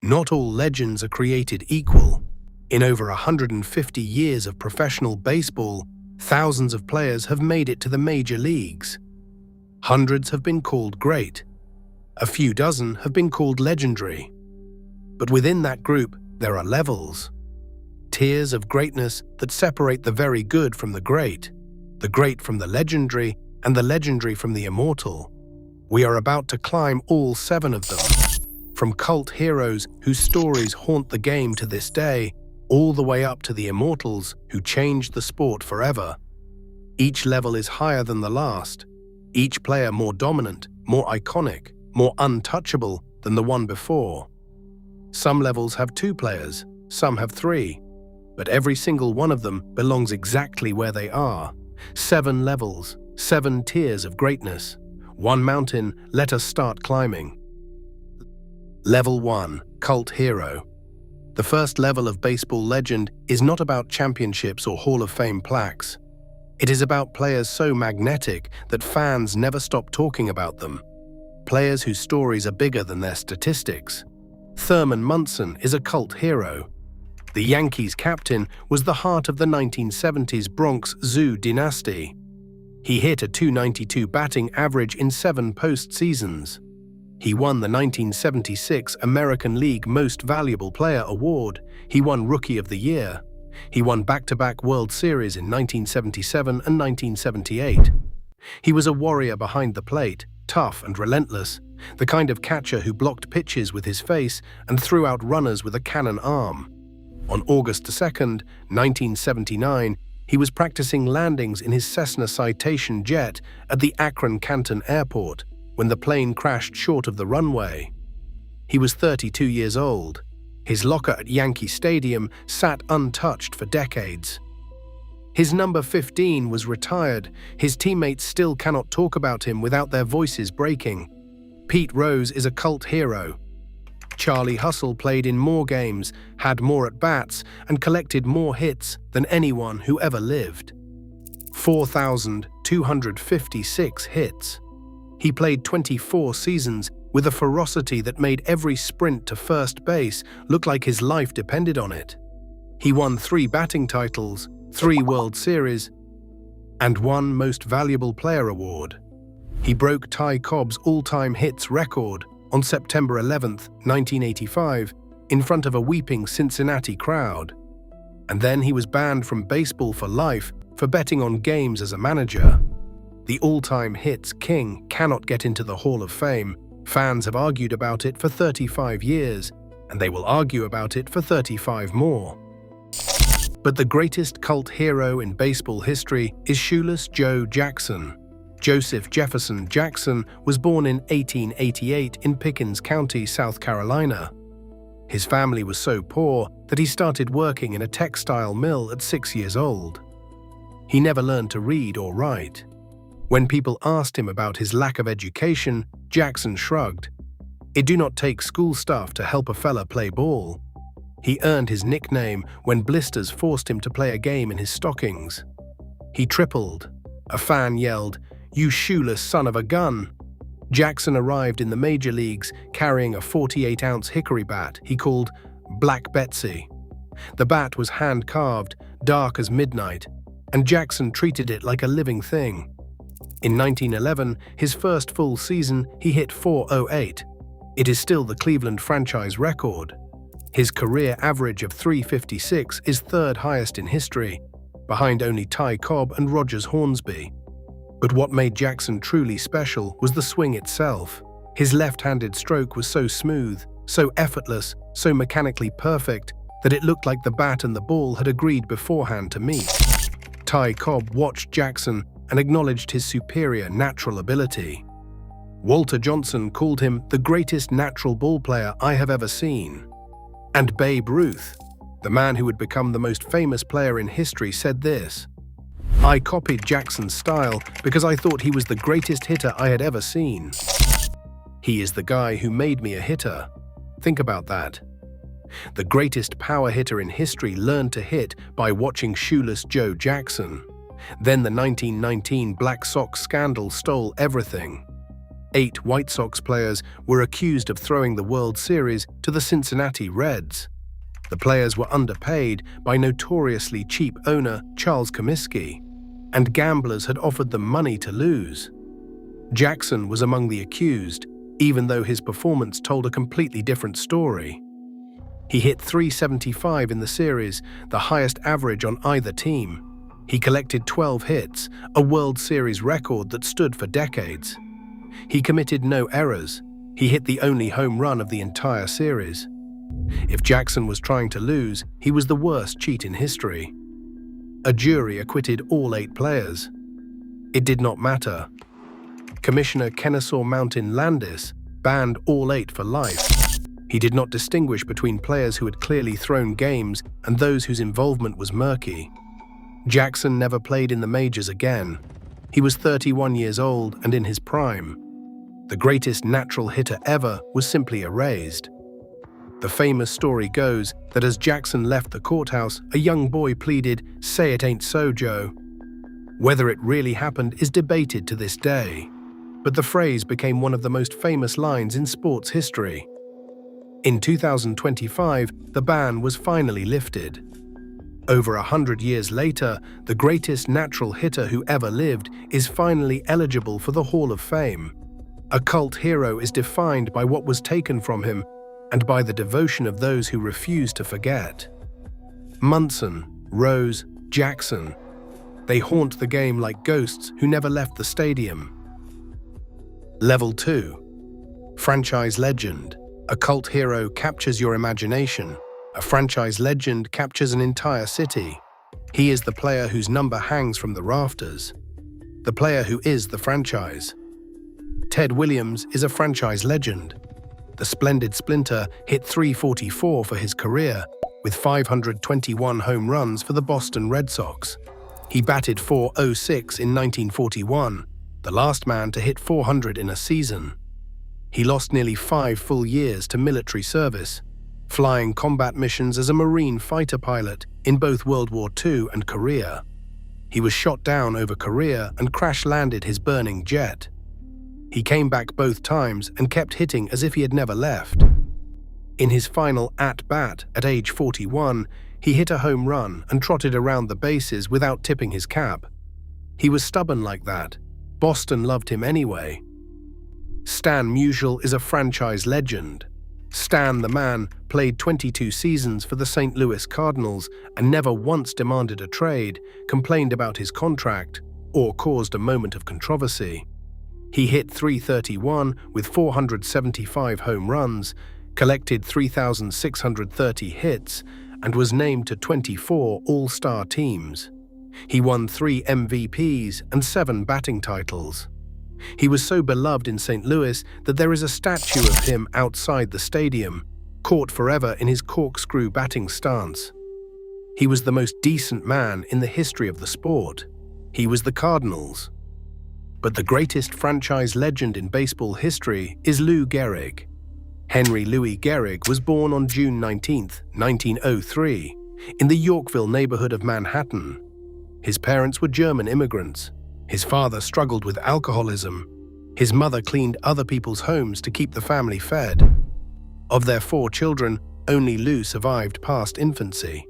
Not all legends are created equal. In over 150 years of professional baseball, thousands of players have made it to the major leagues. Hundreds have been called great. A few dozen have been called legendary. But within that group, there are levels. Tiers of greatness that separate the very good from the great from the legendary, and the legendary from the immortal. We are about to climb all 7 of them. From cult heroes whose stories haunt the game to this day, all the way up to the immortals who changed the sport forever. Each level is higher than the last, each player more dominant, more iconic, more untouchable than the one before. Some levels have 2 players, some have 3, but every single one of them belongs exactly where they are. 7 levels, 7 tiers of greatness. One mountain, let us start climbing. Level 1, Cult Hero. The first level of baseball legend is not about championships or Hall of Fame plaques. It is about players so magnetic that fans never stop talking about them. Players whose stories are bigger than their statistics. Thurman Munson is a cult hero. The Yankees captain was the heart of the 1970s Bronx Zoo dynasty. He hit a .292 batting average in 7 postseasons. He won the 1976 American League Most Valuable Player award. He won Rookie of the Year. He won back-to-back World Series in 1977 and 1978. He was a warrior behind the plate, tough and relentless, the kind of catcher who blocked pitches with his face and threw out runners with a cannon arm. On August 2, 1979, he was practicing landings in his Cessna Citation jet at the Akron-Canton Airport when the plane crashed short of the runway. He was 32 years old. His locker at Yankee Stadium sat untouched for decades. His number 15 was retired. His teammates still cannot talk about him without their voices breaking. Pete Rose is a cult hero. Charlie Hustle played in more games, had more at-bats, and collected more hits than anyone who ever lived. 4,256 hits. He played 24 seasons with a ferocity that made every sprint to first base look like his life depended on it. He won 3 batting titles, 3 World Series, and 1 Most Valuable Player award. He broke Ty Cobb's all-time hits record on September 11, 1985, in front of a weeping Cincinnati crowd. And then he was banned from baseball for life for betting on games as a manager. The all-time hits king cannot get into the Hall of Fame. Fans have argued about it for 35 years, and they will argue about it for 35 more. But the greatest cult hero in baseball history is Shoeless Joe Jackson. Joseph Jefferson Jackson was born in 1888 in Pickens County, South Carolina. His family was so poor that he started working in a textile mill at 6 years old. He never learned to read or write. When people asked him about his lack of education, Jackson shrugged. It do not take school staff to help a fella play ball. He earned his nickname when blisters forced him to play a game in his stockings. He tripled. A fan yelled, "You shoeless son of a gun!" Jackson arrived in the major leagues carrying a 48-ounce hickory bat he called Black Betsy. The bat was hand-carved, dark as midnight, and Jackson treated it like a living thing. In 1911, his first full season, he hit .408. It is still the Cleveland franchise record. His career average of .356 is 3rd highest in history, behind only Ty Cobb and Rogers Hornsby. But what made Jackson truly special was the swing itself. His left-handed stroke was so smooth, so effortless, so mechanically perfect that it looked like the bat and the ball had agreed beforehand to meet. Ty Cobb watched Jackson and acknowledged his superior natural ability. Walter Johnson called him the greatest natural ball player I have ever seen. And Babe Ruth, the man who would become the most famous player in history, said this: "I copied Jackson's style because I thought he was the greatest hitter I had ever seen. He is the guy who made me a hitter." Think about that. The greatest power hitter in history learned to hit by watching Shoeless Joe Jackson. Then the 1919 Black Sox scandal stole everything. 8 White Sox players were accused of throwing the World Series to the Cincinnati Reds. The players were underpaid by notoriously cheap owner Charles Comiskey, and gamblers had offered them money to lose. Jackson was among the accused, even though his performance told a completely different story. He hit .375 in the series, the highest average on either team. He collected 12 hits, a World Series record that stood for decades. He committed no errors. He hit the only home run of the entire series. If Jackson was trying to lose, he was the worst cheat in history. A jury acquitted all 8 players. It did not matter. Commissioner Kennesaw Mountain Landis banned all 8 for life. He did not distinguish between players who had clearly thrown games and those whose involvement was murky. Jackson never played in the majors again. He was 31 years old and in his prime. The greatest natural hitter ever was simply erased. The famous story goes that as Jackson left the courthouse, a young boy pleaded, "Say it ain't so, Joe." Whether it really happened is debated to this day, but the phrase became one of the most famous lines in sports history. In 2025, the ban was finally lifted. Over 100 years later, the greatest natural hitter who ever lived is finally eligible for the Hall of Fame. A cult hero is defined by what was taken from him and by the devotion of those who refuse to forget. Munson, Rose, Jackson. They haunt the game like ghosts who never left the stadium. Level 2. Franchise legend. A cult hero captures your imagination. A franchise legend captures an entire city. He is the player whose number hangs from the rafters. The player who is the franchise. Ted Williams is a franchise legend. The splendid Splinter hit .344 for his career, with 521 home runs for the Boston Red Sox. He batted .406 in 1941, the last man to hit 400 in a season. He lost nearly 5 full years to military service, flying combat missions as a Marine fighter pilot in both World War II and Korea. He was shot down over Korea and crash-landed his burning jet. He came back both times and kept hitting as if he had never left. In his final at-bat at age 41, he hit a home run and trotted around the bases without tipping his cap. He was stubborn like that. Boston loved him anyway. Stan Musial is a franchise legend. Stan the Man played 22 seasons for the St. Louis Cardinals and never once demanded a trade, complained about his contract, or caused a moment of controversy. He hit .331 with 475 home runs, collected 3,630 hits, and was named to 24 All-Star teams. He won 3 MVPs and 7 batting titles. He was so beloved in St. Louis that there is a statue of him outside the stadium, caught forever in his corkscrew batting stance. He was the most decent man in the history of the sport. He was the Cardinals. But the greatest franchise legend in baseball history is Lou Gehrig. Henry Louis Gehrig was born on June 19, 1903, in the Yorkville neighborhood of Manhattan. His parents were German immigrants. His father struggled with alcoholism. His mother cleaned other people's homes to keep the family fed. Of their 4 children, only Lou survived past infancy.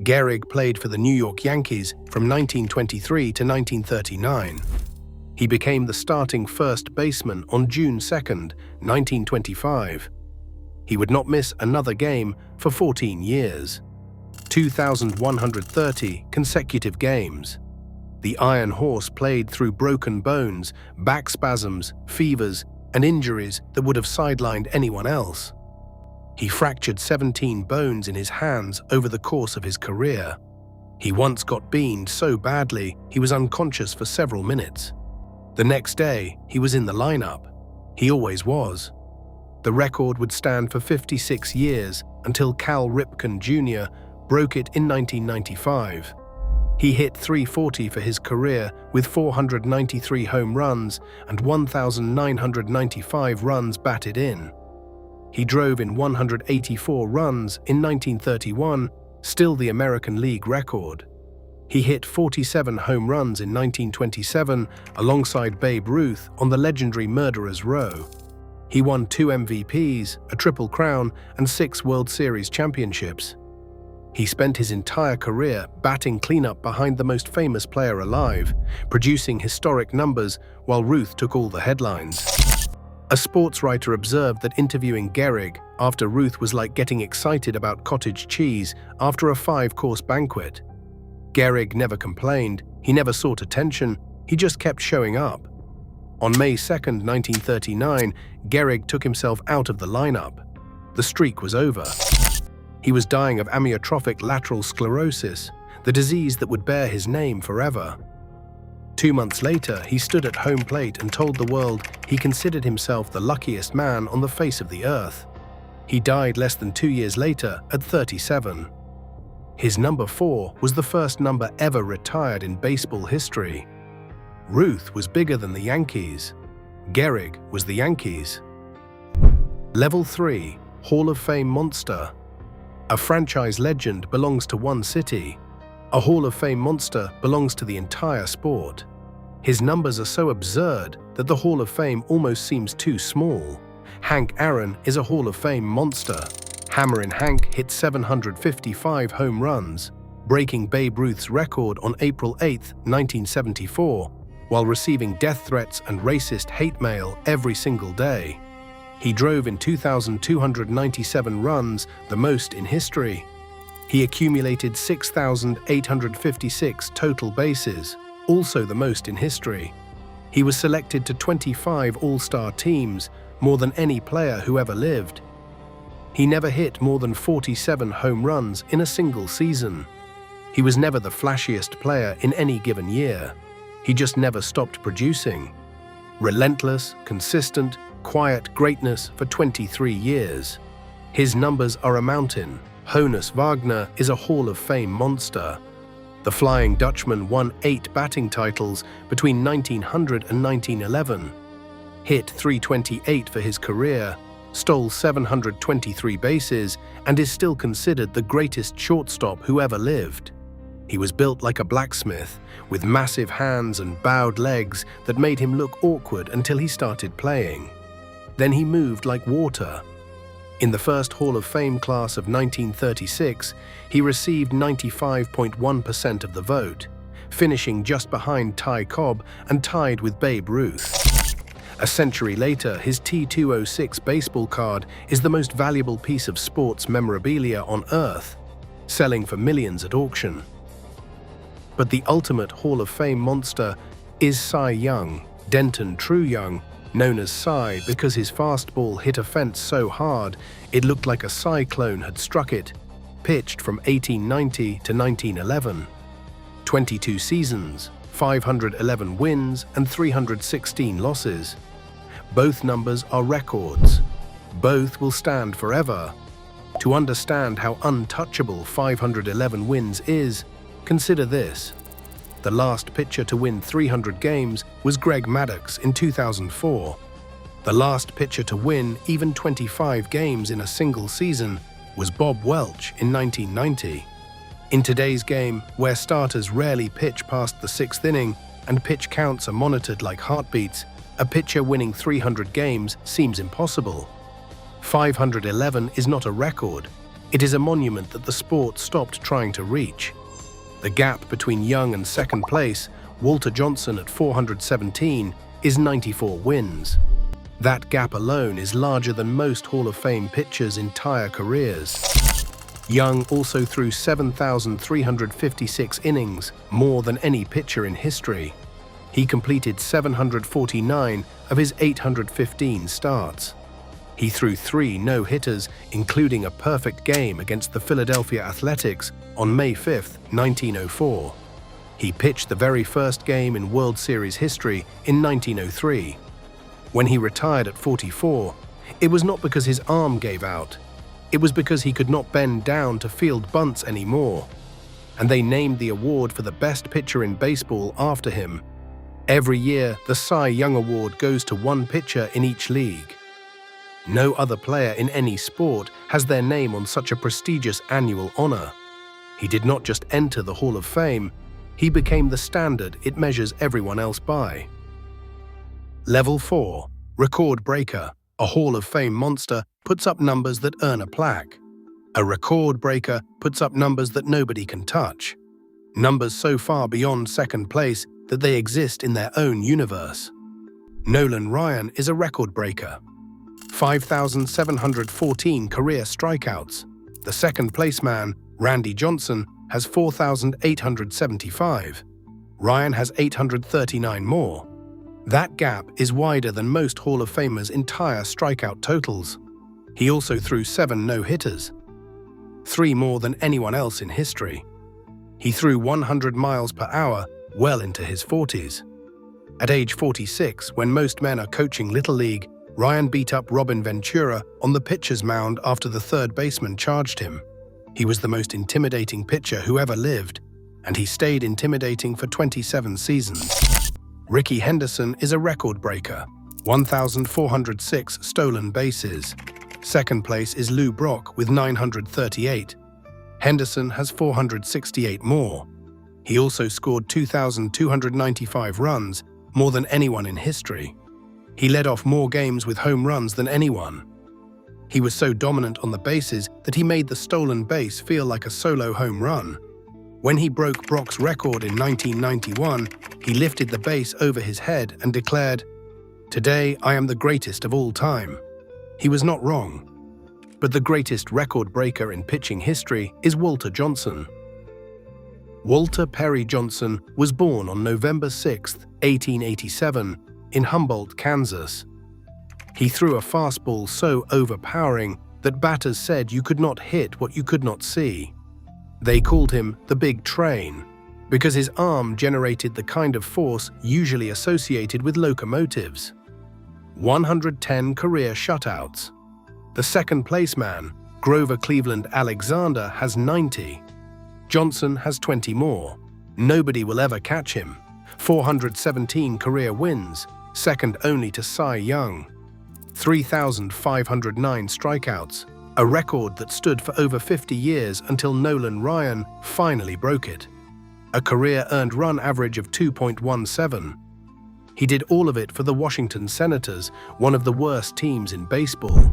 Gehrig played for the New York Yankees from 1923 to 1939. He became the starting first baseman on June 2, 1925. He would not miss another game for 14 years. 2,130 consecutive games. The Iron Horse played through broken bones, back spasms, fevers, and injuries that would have sidelined anyone else. He fractured 17 bones in his hands over the course of his career. He once got beaned so badly he was unconscious for several minutes. The next day, he was in the lineup. He always was. The record would stand for 56 years until Cal Ripken Jr. broke it in 1995. He hit .340 for his career with 493 home runs and 1,995 runs batted in. He drove in 184 runs in 1931, still the American League record. He hit 47 home runs in 1927 alongside Babe Ruth on the legendary Murderers Row. He won 2 MVPs, a Triple Crown, and 6 World Series championships. He spent his entire career batting cleanup behind the most famous player alive, producing historic numbers while Ruth took all the headlines. A sports writer observed that interviewing Gehrig after Ruth was like getting excited about cottage cheese after a 5-course banquet. Gehrig never complained, he never sought attention, he just kept showing up. On May 2, 1939, Gehrig took himself out of the lineup. The streak was over. He was dying of amyotrophic lateral sclerosis, the disease that would bear his name forever. 2 months later, he stood at home plate and told the world he considered himself the luckiest man on the face of the earth. He died less than 2 years later at 37. His number 4 was the first number ever retired in baseball history. Ruth was bigger than the Yankees. Gehrig was the Yankees. Level 3, Hall of Fame monster. A franchise legend belongs to one city. A Hall of Fame monster belongs to the entire sport. His numbers are so absurd that the Hall of Fame almost seems too small. Hank Aaron is a Hall of Fame monster. Hammerin' Hank hit 755 home runs, breaking Babe Ruth's record on April 8, 1974, while receiving death threats and racist hate mail every single day. He drove in 2,297 runs, the most in history. He accumulated 6,856 total bases, also the most in history. He was selected to 25 All-Star teams, more than any player who ever lived. He never hit more than 47 home runs in a single season. He was never the flashiest player in any given year. He just never stopped producing. Relentless, consistent, quiet greatness for 23 years. His numbers are a mountain. Honus Wagner is a Hall of Fame monster. The Flying Dutchman won 8 batting titles between 1900 and 1911. Hit .328 for his career, stole 723 bases, and is still considered the greatest shortstop who ever lived. He was built like a blacksmith, with massive hands and bowed legs that made him look awkward until he started playing. Then he moved like water. In the first Hall of Fame class of 1936, he received 95.1% of the vote, finishing just behind Ty Cobb and tied with Babe Ruth. A century later, his T206 baseball card is the most valuable piece of sports memorabilia on Earth, selling for millions at auction. But the ultimate Hall of Fame monster is Cy Young, Denton True Young, known as Cy because his fastball hit a fence so hard it looked like a cyclone had struck it, pitched from 1890 to 1911. 22 seasons, 511 wins and 316 losses. Both numbers are records. Both will stand forever. To understand how untouchable 511 wins is, consider this. The last pitcher to win 300 games was Greg Maddux in 2004. The last pitcher to win even 25 games in a single season was Bob Welch in 1990. In today's game, where starters rarely pitch past the 6th inning and pitch counts are monitored like heartbeats, a pitcher winning 300 games seems impossible. 511 is not a record. It is a monument that the sport stopped trying to reach. The gap between Young and second place, Walter Johnson at 417, is 94 wins. That gap alone is larger than most Hall of Fame pitchers' entire careers. Young also threw 7,356 innings, more than any pitcher in history. He completed 749 of his 815 starts. He threw 3 no-hitters, including a perfect game against the Philadelphia Athletics on May 5, 1904. He pitched the very first game in World Series history in 1903. When he retired at 44, it was not because his arm gave out. It was because he could not bend down to field bunts anymore. And they named the award for the best pitcher in baseball after him. Every year, the Cy Young Award goes to one pitcher in each league. No other player in any sport has their name on such a prestigious annual honor. He did not just enter the Hall of Fame, He became the standard it measures everyone else by. Level 4. Record breaker. A Hall of Fame monster puts up numbers that earn a plaque. A record breaker puts up numbers that nobody can touch. Numbers so far beyond second place that they exist in their own universe. Nolan Ryan is a record breaker. 5,714 career strikeouts. The second place man, Randy Johnson, has 4,875. Ryan has 839 more. That gap is wider than most Hall of Famers' entire strikeout totals. He also threw 7 no-hitters, 3 more than anyone else in history. He threw 100 miles per hour well into his 40s. At age 46, when most men are coaching Little League, Ryan beat up Robin Ventura on the pitcher's mound after the third baseman charged him. He was the most intimidating pitcher who ever lived, and he stayed intimidating for 27 seasons. Rickey Henderson is a record breaker. 1,406 stolen bases. Second place is Lou Brock with 938. Henderson has 468 more. He also scored 2,295 runs, more than anyone in history. He led off more games with home runs than anyone. He was so dominant on the bases that he made the stolen base feel like a solo home run. When he broke Brock's record in 1991, he lifted the base over his head and declared, "Today I am the greatest of all time." He was not wrong. But the greatest record breaker in pitching history is Walter Johnson. Walter Perry Johnson was born on November 6, 1887, in Humboldt, Kansas. He threw a fastball so overpowering that batters said you could not hit what you could not see. They called him the Big Train because his arm generated the kind of force usually associated with locomotives. 110 career shutouts. The second place man, Grover Cleveland Alexander, has 90. Johnson has 20 more. Nobody will ever catch him. 417 career wins, second only to Cy Young. 3,509 strikeouts, a record that stood for over 50 years until Nolan Ryan finally broke it. A career earned run average of 2.17. He did all of it for the Washington Senators, one of the worst teams in baseball.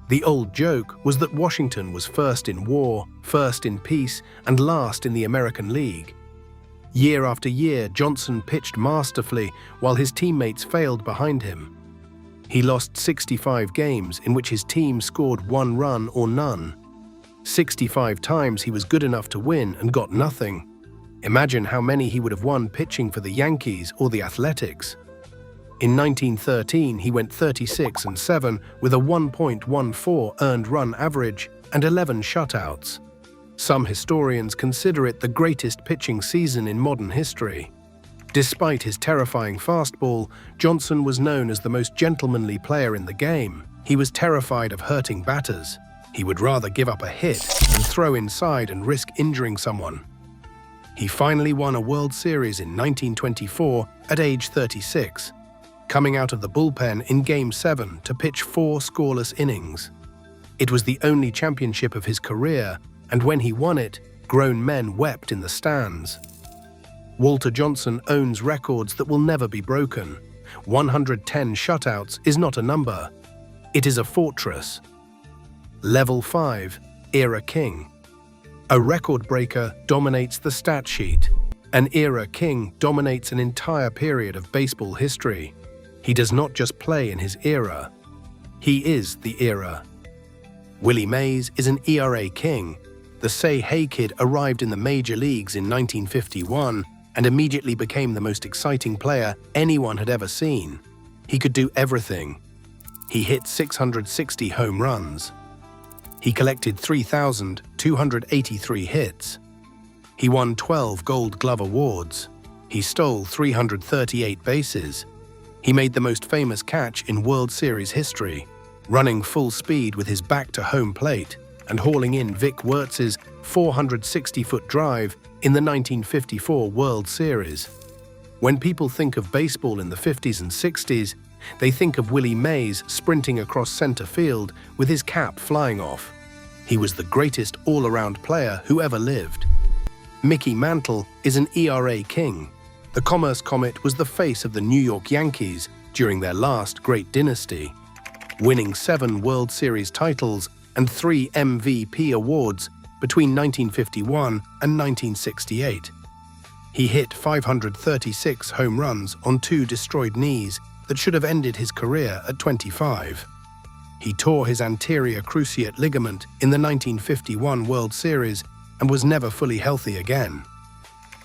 The old joke was that Washington was first in war, first in peace, and last in the American League. Year after year, Johnson pitched masterfully while his teammates failed behind him. He lost 65 games in which his team scored 1 run or none. 65 times he was good enough to win and got nothing. Imagine how many he would have won pitching for the Yankees or the Athletics. In 1913, he went 36-7 with a 1.14 earned run average and 11 shutouts. Some historians consider it the greatest pitching season in modern history. Despite his terrifying fastball, Johnson was known as the most gentlemanly player in the game. He was terrified of hurting batters. He would rather give up a hit than throw inside and risk injuring someone. He finally won a World Series in 1924 at age 36, coming out of the bullpen in Game 7 to pitch 4 scoreless innings. It was the only championship of his career, and when he won it, grown men wept in the stands. Walter Johnson owns records that will never be broken. 110 shutouts is not a number. It is a fortress. Level 5, Era King. A record breaker dominates the stat sheet. An era king dominates an entire period of baseball history. He does not just play in his era. He is the era. Willie Mays is an ERA king. The Say Hey kid arrived in the major leagues in 1951 and immediately became the most exciting player anyone had ever seen. He could do everything. He hit 660 home runs. He collected 3,283 hits. He won 12 Gold Glove awards. He stole 338 bases. He made the most famous catch in World Series history, running full speed with his back to home plate and hauling in Vic Wertz's 460-foot drive in the 1954 World Series. When people think of baseball in the 50s and 60s, they think of Willie Mays sprinting across center field with his cap flying off. He was the greatest all-around player who ever lived. Mickey Mantle is an ERA king. The Commerce Comet was the face of the New York Yankees during their last great dynasty, winning 7 World Series titles and 3 MVP awards between 1951 and 1968. He hit 536 home runs on 2 destroyed knees that should have ended his career at 25. He tore his anterior cruciate ligament in the 1951 World Series and was never fully healthy again.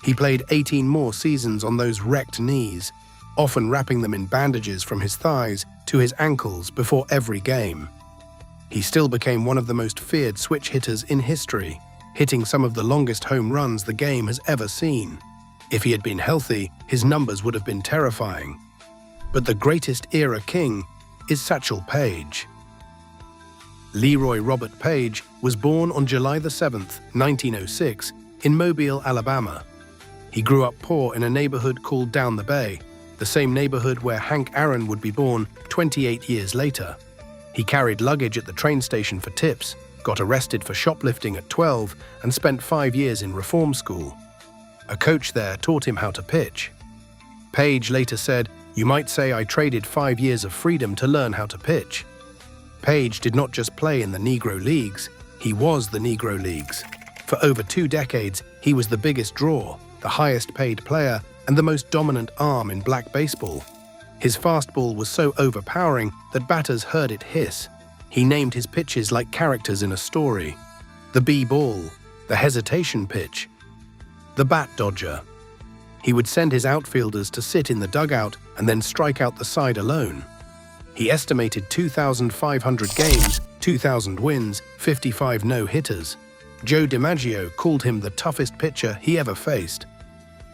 He played 18 more seasons on those wrecked knees, often wrapping them in bandages from his thighs to his ankles before every game. He still became one of the most feared switch hitters in history, hitting some of the longest home runs the game has ever seen. If he had been healthy, his numbers would have been terrifying. But the greatest era king is Satchel Paige. Leroy Robert Paige was born on July 7, 1906, in Mobile, Alabama. He grew up poor in a neighborhood called Down the Bay, the same neighborhood where Hank Aaron would be born 28 years later. He carried luggage at the train station for tips, got arrested for shoplifting at 12, and spent 5 years in reform school. A coach there taught him how to pitch. Paige later said, "You might say I traded 5 years of freedom to learn how to pitch." Paige did not just play in the Negro Leagues, he was the Negro Leagues. For over 2 decades, he was the biggest draw, the highest paid player, and the most dominant arm in black baseball. His fastball was so overpowering that batters heard it hiss. He named his pitches like characters in a story. The B-ball, the hesitation pitch, the bat dodger. He would send his outfielders to sit in the dugout and then strike out the side alone. He estimated 2,500 games, 2,000 wins, 55 no-hitters. Joe DiMaggio called him the toughest pitcher he ever faced.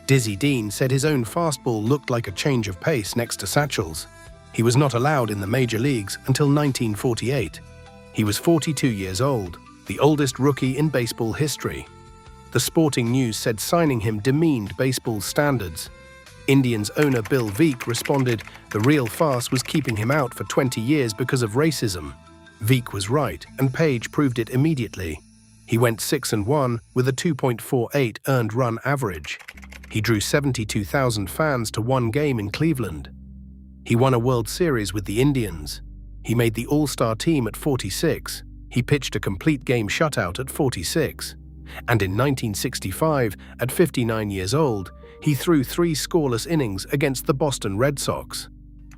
Dizzy Dean said his own fastball looked like a change of pace next to Satchel's. He was not allowed in the major leagues until 1948. He was 42 years old, the oldest rookie in baseball history. The Sporting News said signing him demeaned baseball's standards. Indians owner Bill Veeck responded, the real farce was keeping him out for 20 years because of racism. Veeck was right, and Paige proved it immediately. He went 6-1 with a 2.48 earned run average. He drew 72,000 fans to one game in Cleveland. He won a World Series with the Indians. He made the All-Star team at 46. He pitched a complete game shutout at 46. And in 1965, at 59 years old, he threw 3 scoreless innings against the Boston Red Sox.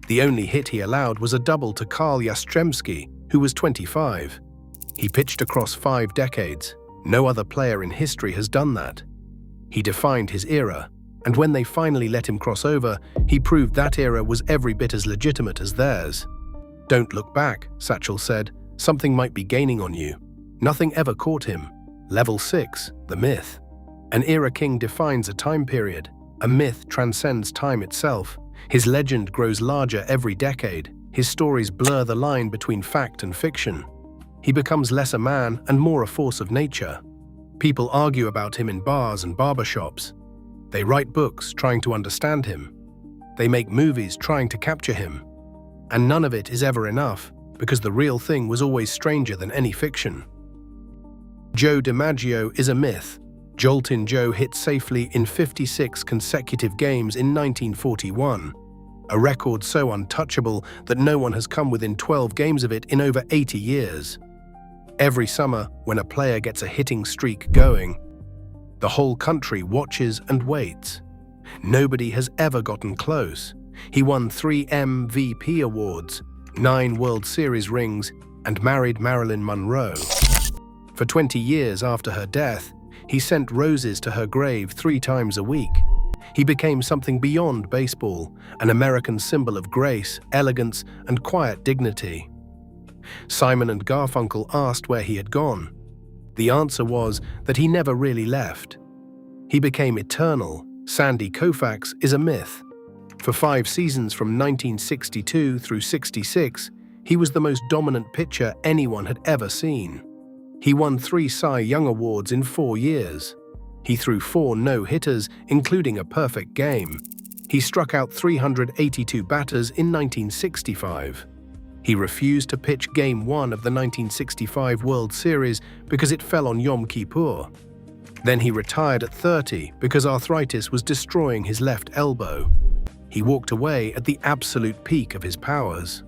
The only hit he allowed was a double to Carl Yastrzemski, who was 25. He pitched across 5 decades. No other player in history has done that. He defined his era, and when they finally let him cross over, he proved that era was every bit as legitimate as theirs. "Don't look back," Satchel said. "Something might be gaining on you." Nothing ever caught him. Level 6, the myth. An era king defines a time period. A myth transcends time itself. His legend grows larger every decade. His stories blur the line between fact and fiction. He becomes less a man and more a force of nature. People argue about him in bars and barbershops. They write books trying to understand him. They make movies trying to capture him. And none of it is ever enough, because the real thing was always stranger than any fiction. Joe DiMaggio is a myth. Joltin' Joe hit safely in 56 consecutive games in 1941, a record so untouchable that no one has come within 12 games of it in over 80 years. Every summer, when a player gets a hitting streak going, the whole country watches and waits. Nobody has ever gotten close. He won 3 MVP awards, 9 World Series rings, and married Marilyn Monroe. For 20 years after her death, he sent roses to her grave 3 times a week. He became something beyond baseball, an American symbol of grace, elegance, and quiet dignity. Simon and Garfunkel asked where he had gone. The answer was that he never really left. He became eternal. Sandy Koufax is a myth. For 5 seasons from 1962 through 66, he was the most dominant pitcher anyone had ever seen. He won 3 Cy Young Awards in 4 years. He threw 4 no-hitters, including a perfect game. He struck out 382 batters in 1965. He refused to pitch Game 1 of the 1965 World Series because it fell on Yom Kippur. Then he retired at 30 because arthritis was destroying his left elbow. He walked away at the absolute peak of his powers.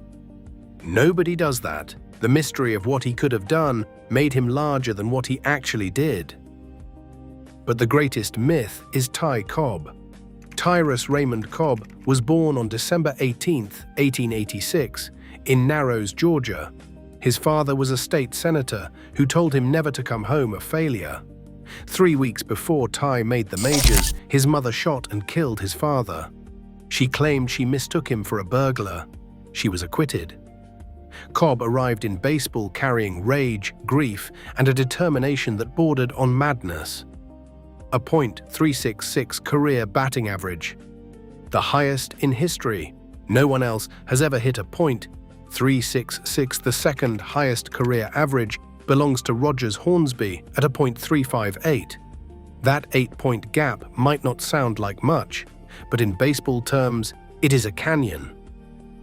Nobody does that. The mystery of what he could have done made him larger than what he actually did. But the greatest myth is Ty Cobb. Tyrus Raymond Cobb was born on December 18, 1886, in Narrows, Georgia. His father was a state senator who told him never to come home a failure. 3 weeks before Ty made the majors, his mother shot and killed his father. She claimed she mistook him for a burglar. She was acquitted. Cobb arrived in baseball carrying rage, grief, and a determination that bordered on madness. A .366 career batting average, the highest in history. No one else has ever hit a .366. The second highest career average belongs to Rogers Hornsby at a .358. That 8-point gap might not sound like much, but in baseball terms, it is a canyon.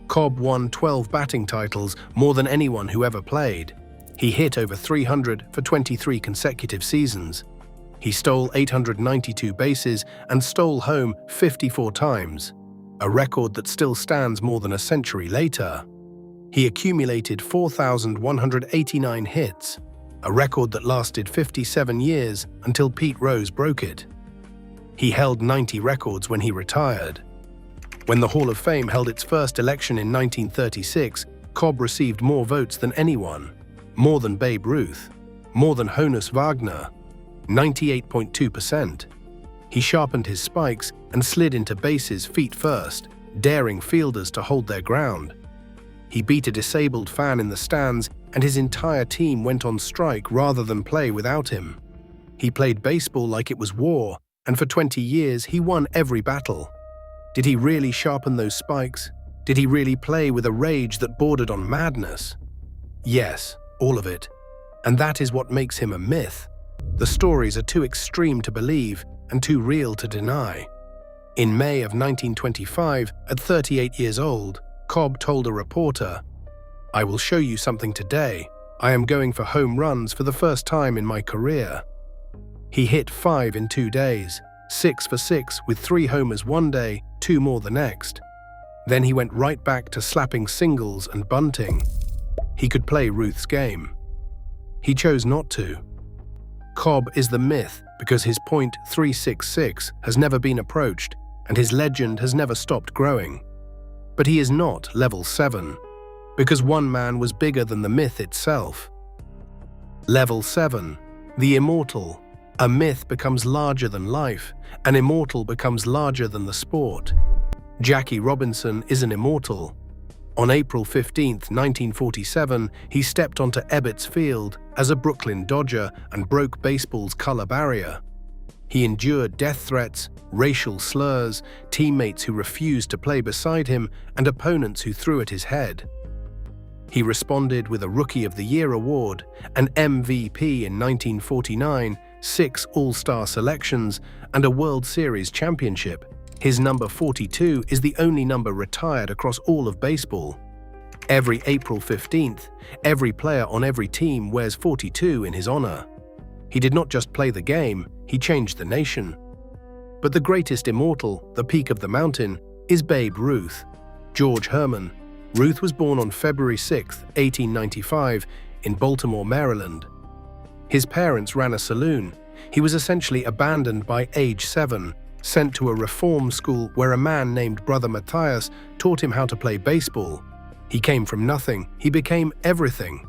Cobb won 12 batting titles, more than anyone who ever played. He hit over 300 for 23 consecutive seasons. He stole 892 bases and stole home 54 times, a record that still stands more than a century later. He accumulated 4,189 hits, a record that lasted 57 years until Pete Rose broke it. He held 90 records when he retired. When the Hall of Fame held its first election in 1936, Cobb received more votes than anyone, more than Babe Ruth, more than Honus Wagner, 98.2%. He sharpened his spikes and slid into bases feet first, daring fielders to hold their ground. He beat a disabled fan in the stands, and his entire team went on strike rather than play without him. He played baseball like it was war, and for 20 years he won every battle. Did he really sharpen those spikes? Did he really play with a rage that bordered on madness? Yes, all of it. And that is what makes him a myth. The stories are too extreme to believe and too real to deny. In May of 1925, at 38 years old, Cobb told a reporter, "I will show you something today. I am going for home runs for the first time in my career." He hit 5 in 2 days, 6 for 6 with 3 homers one day, 2 more the next. Then he went right back to slapping singles and bunting. He could play Ruth's game. He chose not to. Cobb is the myth because his .366 has never been approached and his legend has never stopped growing. But he is not level 7, because one man was bigger than the myth itself. Level 7, the immortal. A myth becomes larger than life, an immortal becomes larger than the sport. Jackie Robinson is an immortal. On April 15, 1947, he stepped onto Ebbets Field as a Brooklyn Dodger and broke baseball's color barrier. He endured death threats, racial slurs, teammates who refused to play beside him, and opponents who threw at his head. He responded with a Rookie of the Year award, an MVP in 1949, 6 All-Star selections, and a World Series championship. His number 42 is the only number retired across all of baseball. Every April 15th, every player on every team wears 42 in his honor. He did not just play the game, he changed the nation. But the greatest immortal, the peak of the mountain, is Babe Ruth. George Herman. Ruth was born on February 6, 1895, in Baltimore, Maryland. His parents ran a saloon. He was essentially abandoned by age 7, sent to a reform school where a man named Brother Matthias taught him how to play baseball. He came from nothing, he became everything.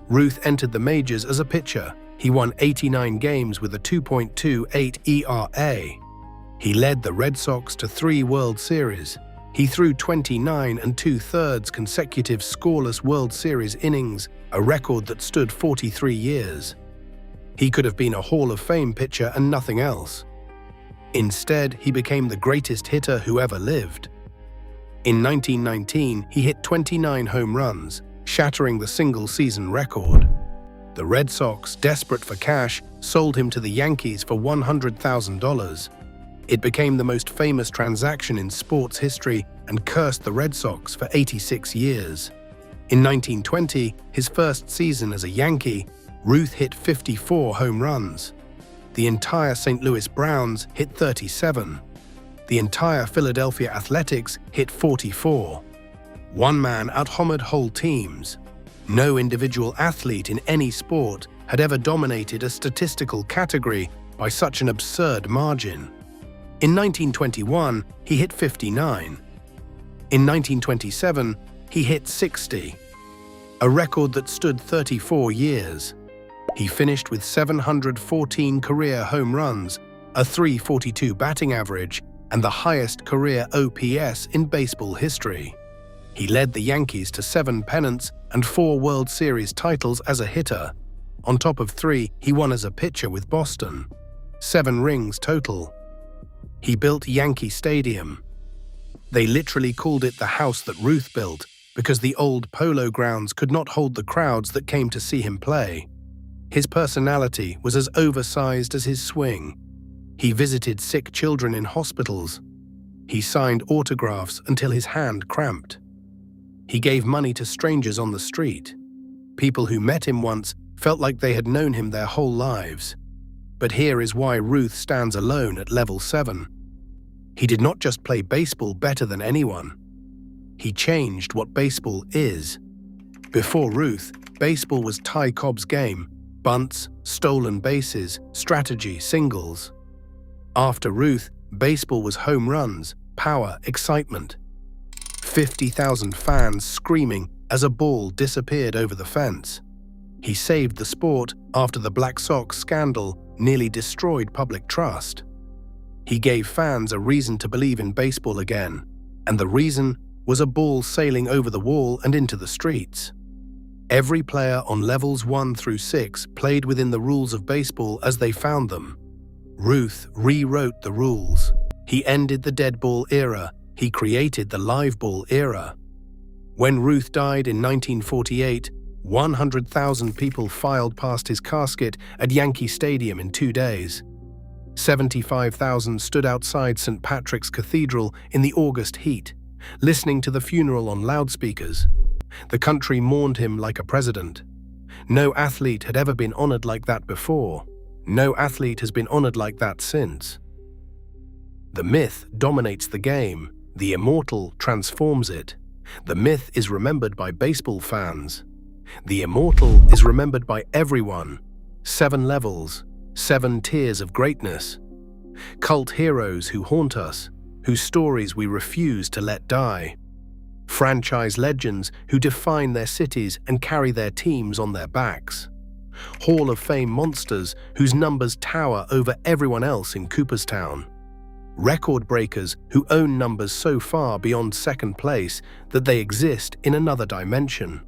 Ruth entered the majors as a pitcher. He won 89 games with a 2.28 ERA. He led the Red Sox to 3 World Series. He threw 29 2/3 consecutive scoreless World Series innings, a record that stood 43 years. He could have been a Hall of Fame pitcher and nothing else. Instead, he became the greatest hitter who ever lived. In 1919, he hit 29 home runs, shattering the single-season record. The Red Sox, desperate for cash, sold him to the Yankees for $100,000. It became the most famous transaction in sports history and cursed the Red Sox for 86 years. In 1920, his first season as a Yankee, Ruth hit 54 home runs. The entire St. Louis Browns hit 37. The entire Philadelphia Athletics hit 44. One man out-homered whole teams. No individual athlete in any sport had ever dominated a statistical category by such an absurd margin. In 1921, he hit 59. In 1927, he hit 60, a record that stood 34 years. He finished with 714 career home runs, a .342 batting average, and the highest career OPS in baseball history. He led the Yankees to 7 pennants and 4 World Series titles as a hitter. On top of 3, he won as a pitcher with Boston. 7 rings total. He built Yankee Stadium. They literally called it the house that Ruth built because the old polo grounds could not hold the crowds that came to see him play. His personality was as oversized as his swing. He visited sick children in hospitals. He signed autographs until his hand cramped. He gave money to strangers on the street. People who met him once felt like they had known him their whole lives. But here is why Ruth stands alone at level 7. He did not just play baseball better than anyone. He changed what baseball is. Before Ruth, baseball was Ty Cobb's game: bunts, stolen bases, strategy, singles. After Ruth, baseball was home runs, power, excitement. 50,000 fans screaming as a ball disappeared over the fence. He saved the sport after the Black Sox scandal nearly destroyed public trust. He gave fans a reason to believe in baseball again, and the reason was a ball sailing over the wall and into the streets. Every player on levels 1 through 6 played within the rules of baseball as they found them. Ruth rewrote the rules. He ended the dead ball era. He created the live ball era. When Ruth died in 1948, 100,000 people filed past his casket at Yankee Stadium in 2 days. 75,000 stood outside St. Patrick's Cathedral in the August heat, listening to the funeral on loudspeakers. The country mourned him like a president. No athlete had ever been honored like that before. No athlete has been honored like that since. The myth dominates the game. The immortal transforms it. The myth is remembered by baseball fans. The immortal is remembered by everyone. 7 levels, 7 tiers of greatness. Cult heroes who haunt us, whose stories we refuse to let die. Franchise legends who define their cities and carry their teams on their backs. Hall of Fame monsters whose numbers tower over everyone else in Cooperstown. Record breakers who own numbers so far beyond second place that they exist in another dimension.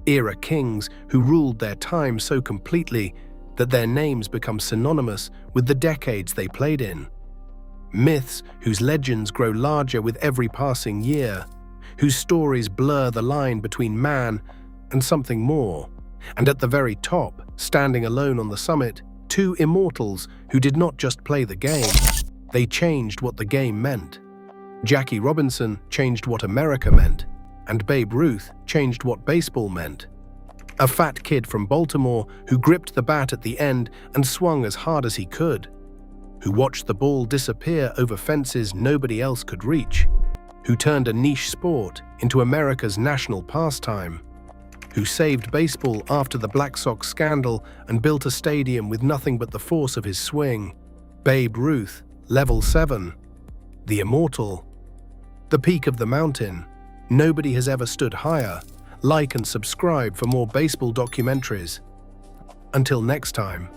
Era kings who ruled their time so completely that their names become synonymous with the decades they played in. Myths whose legends grow larger with every passing year, whose stories blur the line between man and something more. And at the very top, standing alone on the summit, 2 immortals who did not just play the game, they changed what the game meant. Jackie Robinson changed what America meant, and Babe Ruth changed what baseball meant. A fat kid from Baltimore who gripped the bat at the end and swung as hard as he could, who watched the ball disappear over fences nobody else could reach, who turned a niche sport into America's national pastime, who saved baseball after the Black Sox scandal and built a stadium with nothing but the force of his swing. Babe Ruth, level 7, the immortal, the peak of the mountain. Nobody has ever stood higher. Like and subscribe for more baseball documentaries. Until next time.